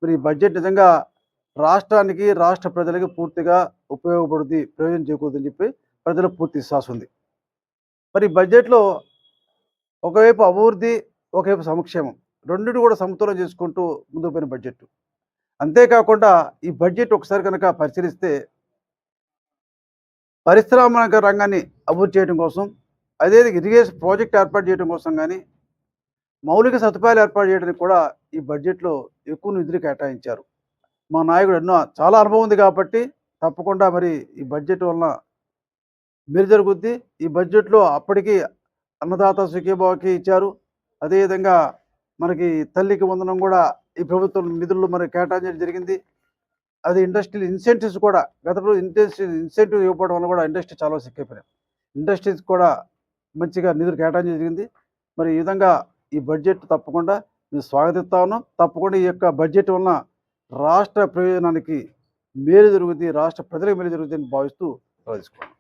మరి ఈ బడ్జెట్ నిజంగా రాష్ట్రానికి, రాష్ట్ర ప్రజలకి పూర్తిగా ఉపయోగపడుద్ది, ప్రయోజనం చేకూరుతుందని చెప్పి ప్రజలకు పూర్తి విశ్వాసం ఉంది. మరి ఈ బడ్జెట్‌లో ఒకవైపు అభివృద్ధి, ఒకవైపు సంక్షేమం. రెండిటి కూడా సమతుల్యం చేసుకుంటూ ముందుకు పోయిన బడ్జెట్. అంతేకాకుండా ఈ బడ్జెట్ ఒకసారి కనుక పరిశీలిస్తే పరిశ్రామిక రంగాన్ని అభివృద్ధి చేయడం కోసం, అదేవిధంగా ఇరిగేషన్ ప్రాజెక్ట్ ఏర్పాటు చేయడం కోసం గాని, మౌలిక సదుపాయాలు ఏర్పాటు చేయడానికి కూడా ఈ బడ్జెట్‌లో ఎక్కువ నిధులు కేటాయించారు. మా నాయకుడు చాలా అనుభవం ఉంది కాబట్టి తప్పకుండా మరి ఈ బడ్జెట్ వలన మేలు జరుగుద్ది. ఈ బడ్జెట్‌లో అప్పటికి అన్నదాత సుఖీభవకి ఇచ్చారు. అదేవిధంగా మనకి తల్లికి వందనం కూడా ఈ ప్రభుత్వం నిధుల్లో మరి కేటాయించడం జరిగింది. అది ఇండస్ట్రియల్ ఇన్సెంటివ్స్ కూడా గతంలో ఇన్సెంటివ్ ఇవ్వకపోవడం వల్ల కూడా ఇండస్ట్రీ చాలా సిక్కైపోయినాయి. ఇండస్ట్రీస్ కూడా మంచిగా నిధులు కేటాయించడం జరిగింది. మరి ఈ విధంగా ఈ బడ్జెట్ తప్పకుండా మేము స్వాగతిస్తా ఉన్నాం. తప్పకుండా ఈ యొక్క బడ్జెట్ వలన రాష్ట్ర ప్రయోజనానికి మేలు జరుగుద్ది, రాష్ట్ర ప్రజలకు మేలు జరుగుద్ది అని భావిస్తూ సెలవు తీసుకుంటున్నాను.